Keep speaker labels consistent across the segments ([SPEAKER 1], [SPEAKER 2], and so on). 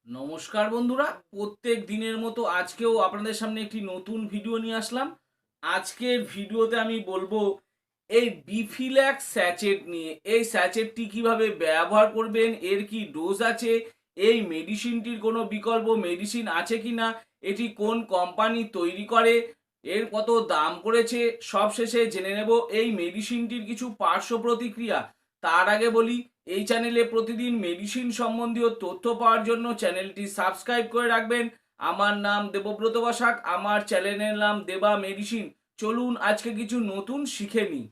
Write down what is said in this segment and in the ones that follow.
[SPEAKER 1] নমস্কার বন্ধুরা, প্রত্যেক দিনের মতো আজকেও আপনাদের সামনে একটি নতুন ভিডিও নিয়ে আসলাম। আজকের ভিডিওতে আমি বলবো এই বিফিল্যাক স্যাচেট নিয়ে। এই স্যাচেটটি কিভাবে ব্যবহার করবেন, এর কি ডোজ আছে, এই মেডিসিনটির কোনো বিকল্প মেডিসিন আছে কি না, এটি কোন কোম্পানি তৈরি করে, এর কত দাম পড়েছে, সব শেষে জেনে নেব এই মেডিসিনটির কিছু পার্শ্ব প্রতিক্রিয়া। তার আগে বলি, এই চ্যানেলে প্রতিদিন মেডিসিন সম্বন্ধীয় তথ্য পাওয়ার জন্য চ্যানেলটি সাবস্ক্রাইব করে রাখবেন। আমার নাম দেবব্রত বসাক, আমার চ্যানেলের নাম দেবা মেডিসিন। চলুন আজকে কিছু নতুন শিখে নিই।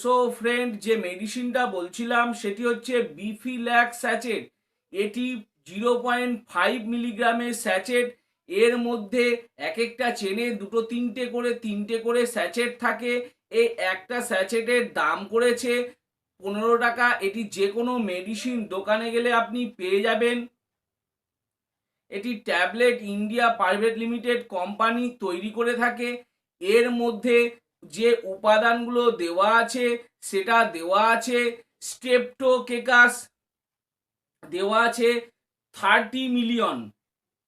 [SPEAKER 1] তো ফ্রেন্ড, যে মেডিসিনটা বলছিলাম সেটি হচ্ছে বিফিল্যাক স্যাচেট। এটি 0.5 মিলিগ্রামের স্যাচেট। এর মধ্যে এক একটা চেনে তিনটে করে স্যাচেট থাকে। এই একটা স্যাচেটের দাম করেছে 15 টাকা। এটি যে কোনো মেডিসিন দোকানে গেলে আপনি পেয়ে যাবেন। এটি tablet India private limited company তৈরি করে থাকে। এর মধ্যে যে উপাদানগুলো দেওয়া আছে সেটা দেওয়া আছে স্ট্রেপ্টোকেকাস দেওয়া আছে 30 মিলিয়ন,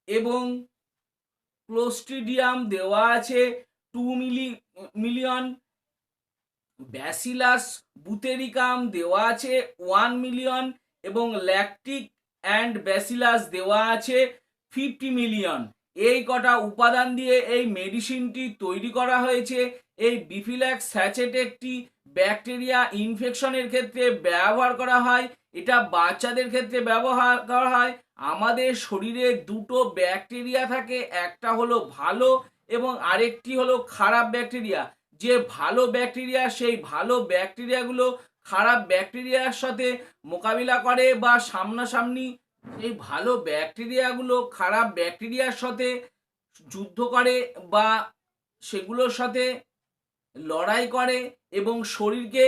[SPEAKER 1] এবং ক্লোস্ট্রিডিয়াম দেওয়া আছে 2 মিলিয়ন, ব্যাসিলাস বুতেরিকাম দেওয়া আছে 1 মিলিয়ন, এবং ল্যাকটিক অ্যান্ড ব্যাসিলাস দেওয়া আছে 50 মিলিয়ন। এই কটা উপাদান দিয়ে এই মেডিসিনটি তৈরি করা হয়েছে। এই বিফিল্যাক্স স্যাচেট একটি ব্যাকটেরিয়া ইনফেকশনের ক্ষেত্রে ব্যবহার করা হয়। এটা বাচ্চাদের ক্ষেত্রে ব্যবহার করা হয়। আমাদের শরীরে দুটো ব্যাকটেরিয়া থাকে, একটা হলো ভালো এবং আরেকটি হলো খারাপ ব্যাকটেরিয়া। যে ভালো ব্যাকটেরিয়া, সেই ভালো ব্যাকটেরিয়াগুলো খারাপ ব্যাকটেরিয়ার সাথে মোকাবিলা করে বা সামনাসামনি এই ভালো ব্যাকটেরিয়াগুলো খারাপ ব্যাকটেরিয়ার সাথে যুদ্ধ করে বা সেগুলোর সাথে লড়াই করে এবং শরীরকে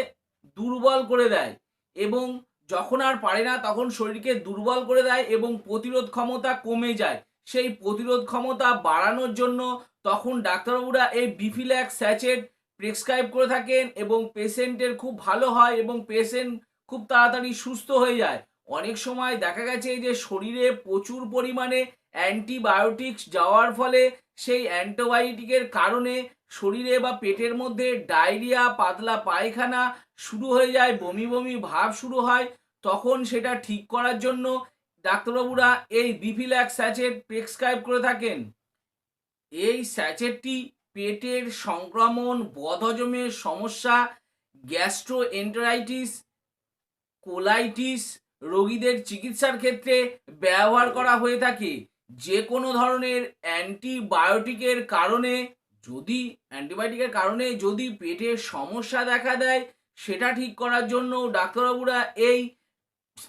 [SPEAKER 1] দুর্বল করে দেয়। এবং যখন আর পারে না তখন শরীরকে দুর্বল করে দেয় এবং প্রতিরোধ ক্ষমতা কমে যায়। সেই প্রতিরোধ ক্ষমতা বাড়ানোর জন্য তখন ডাক্তারবাবুরা এই বিফিল্যাক স্যাচেট প্রেসক্রাইব করে থাকেন এবং পেশেন্টের খুব ভালো হয় এবং পেশেন্ট খুব তাড়াতাড়ি সুস্থ হয়ে যায়। অনেক সময় দেখা গেছে যে শরীরে প্রচুর পরিমাণে অ্যান্টিবায়োটিক্স যাওয়ার ফলে সেই অ্যান্টিবায়োটিকের কারণে শরীরে বা পেটের মধ্যে ডায়রিয়া, পাতলা পায়খানা শুরু হয়ে যায়, বমি বমি ভাব শুরু হয়। তখন সেটা ঠিক করার জন্য ডাক্তারবাবুরা এই বিফিল্যাক স্যাচেট প্রেসক্রাইব করে থাকেন। এই স্যাচেটটি পেটের সংক্রমণ, বদহজমের সমস্যা, গ্যাস্ট্রোএন্টারাইটিস, কোলাইটিস রোগীদের চিকিৎসার ক্ষেত্রে ব্যবহার করা হয়ে থাকে। যে কোনো ধরনের অ্যান্টিবায়োটিকের কারণে যদি পেটের সমস্যা দেখা দেয়, সেটা ঠিক করার জন্য ডাক্তারবাবুরা এই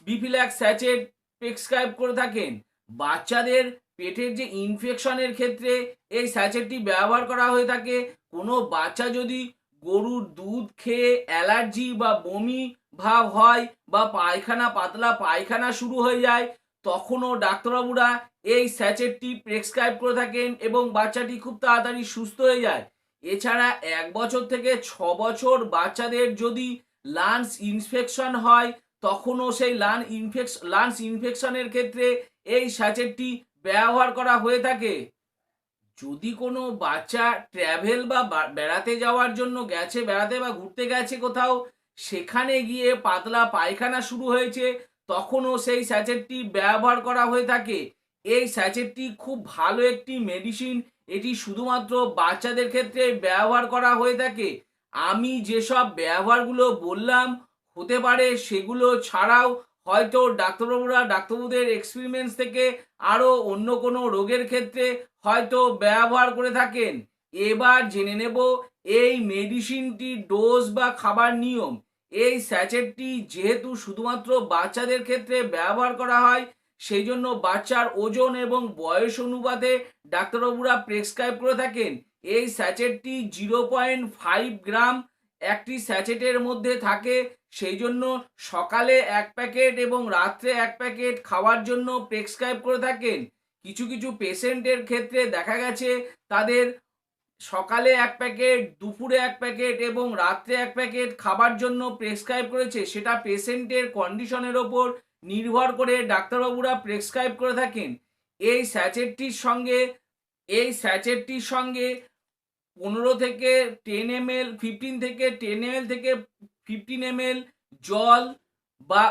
[SPEAKER 1] বিফিল্যাক স্যাচেট প্রেসক্রাইব করে থাকেন। বাচ্চাদের পেটের যে ইনফেকশনের ক্ষেত্রে এই স্যাচেটটি ব্যবহার করা হয়ে থাকে। কোনো বাচ্চা যদি গরুর দুধ খেয়ে অ্যালার্জি বা বমি ভাব হয় বা পাতলা পায়খানা শুরু হয়ে যায়, তখনও ডাক্তারবাবুরা এই স্যাচেটটি প্রেসক্রাইব করে থাকেন এবং বাচ্চাটি খুব তাড়াতাড়ি সুস্থ হয়ে যায়। এছাড়া 1 বছর থেকে 6 বছর বাচ্চাদের যদি লাংস ইনফেকশন হয়, তখনও সেই লাংস ইনফেকশনের ক্ষেত্রে এই স্যাচেটটি ব্যবহার করা হয়ে থাকে। যদি কোনো বাচ্চা ট্র্যাভেল বা বেড়াতে যাওয়ার জন্য গেছে, বেড়াতে বা ঘুরতে গেছে কোথাও, সেখানে গিয়ে পাতলা পায়খানা শুরু হয়েছে, তখনও সেই স্যাচেটটি ব্যবহার করা হয়ে থাকে। এই স্যাচেটটি খুব ভালো একটি মেডিসিন। এটি শুধুমাত্র বাচ্চাদের ক্ষেত্রে ব্যবহার করা হয়ে থাকে। আমি যেসব ব্যবহারগুলো বললাম, হতে পারে সেগুলো ছাড়াও হয়তো ডাক্তারবাবুদের এক্সপেরিমেন্টস থেকে আরও অন্য কোনো রোগের ক্ষেত্রে হয়তো ব্যবহার করে থাকেন। এবার জেনে নেব এই মেডিসিনটির ডোজ বা খাবার নিয়ম। এই স্যাচেটটি যেহেতু শুধুমাত্র বাচ্চাদের ক্ষেত্রে ব্যবহার করা হয়, সেই জন্য বাচ্চার ওজন এবং বয়স অনুপাতে ডাক্তারবাবুরা প্রেসক্রাইব করে থাকেন। এই স্যাচেটটি 0.5 গ্রাম একটি স্যাচেটের মধ্যে থাকে। সেই জন্য সকালে 1 প্যাকেট এবং রাত্রে 1 প্যাকেট খাওয়ার জন্য প্রেসক্রাইব করে থাকেন। কিছু কিছু পেশেন্টের ক্ষেত্রে দেখা গেছে তাদের সকালে 1 প্যাকেট, দুপুরে 1 প্যাকেট এবং রাত্রে 1 প্যাকেট খাবার জন্য প্রেসক্রাইব করেছে। সেটা পেশেন্টের কন্ডিশনের ওপর নির্ভর করে ডাক্তারবাবুরা প্রেসক্রাইব করে থাকেন। এই স্যাচেটটির সঙ্গে 15 থেকে 10 ml, 15 থেকে 10 ml থেকে 15 ml জল বা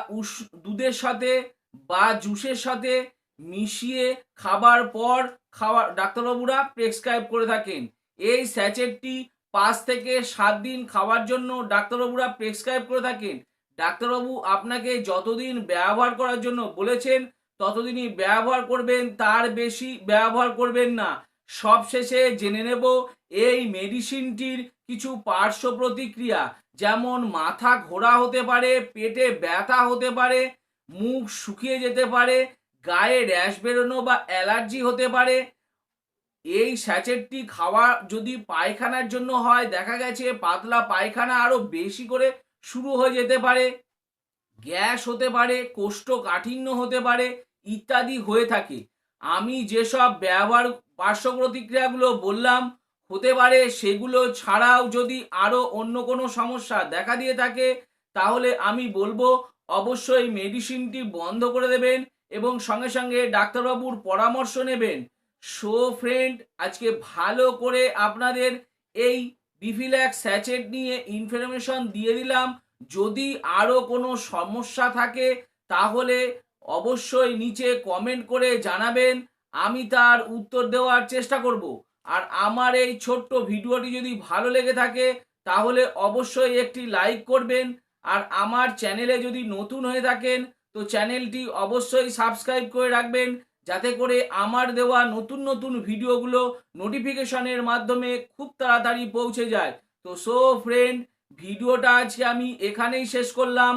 [SPEAKER 1] দুধের সাথে বা জুসের সাথে মিশিয়ে খাবার পর ডাক্তারবাবুরা প্রেসক্রাইব করে থাকেন। এই স্যাচেটটি 5 থেকে 7 দিন খাওয়ার জন্য ডাক্তারবাবুরা প্রেসক্রাইব করে থাকেন। ডাক্তারবাবু আপনাকে যতদিন ব্যবহার করার জন্য বলেছেন ততদিনই ব্যবহার করবেন, তার বেশি ব্যবহার করবেন না। সবশেষে জেনে নেব এই মেডিসিনটির কিছু পার্শ্ব প্রতিক্রিয়া, যেমন মাথা ঘোরা হতে পারে, পেটে ব্যথা হতে পারে, মুখ শুকিয়ে যেতে পারে, গায়ে র্যাশ বেরোনো বা অ্যালার্জি হতে পারে। এই স্যাচেটটি খাওয়া যদি পায়খানার জন্য হয়, দেখা গেছে পাতলা পায়খানা আরো বেশি করে শুরু হয়ে যেতে পারে, গ্যাস হতে পারে, কোষ্ঠকাঠিন্য হতে পারে ইত্যাদি হয়ে থাকে। আমি যেসব পার্শ্ব প্রতিক্রিয়াগুলো বললাম হতে পারে, সেগুলো ছাড়াও যদি আরো অন্য কোনো সমস্যা দেখা দিয়ে থাকে তাহলে আমি বলবো অবশ্যই মেডিসিনটি বন্ধ করে দেবেন এবং সঙ্গে সঙ্গে ডাক্তারবাবুর পরামর্শ নেবেন। সো ফ্রেন্ড, আজকে ভালো করে আপনাদের এই বিফিল্যাক্স স্যাচেট নিয়ে ইনফরমেশন দিয়ে দিলাম। যদি আরো কোনো সমস্যা থাকে তাহলে অবশ্যই নিচে কমেন্ট করে জানাবেন, আমি তার উত্তর দেওয়ার চেষ্টা করব। আর আমার এই ছোট্ট ভিডিওটি যদি ভালো লেগে থাকে তাহলে অবশ্যই একটি লাইক করবেন। আর আমার চ্যানেলে যদি নতুন হয়ে থাকেন তো চ্যানেলটি অবশ্যই সাবস্ক্রাইব করে রাখবেন, যাতে করে আমার দেওয়া নতুন নতুন ভিডিওগুলো নোটিফিকেশনের মাধ্যমে খুব তাড়াতাড়ি পৌঁছে যায়। তো সো ফ্রেন্ড, ভিডিওটা আজকে আমি এখানেই শেষ করলাম।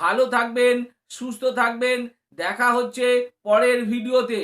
[SPEAKER 1] ভালো থাকবেন, সুস্থ থাকবেন, দেখা হচ্ছে পরের ভিডিওতে।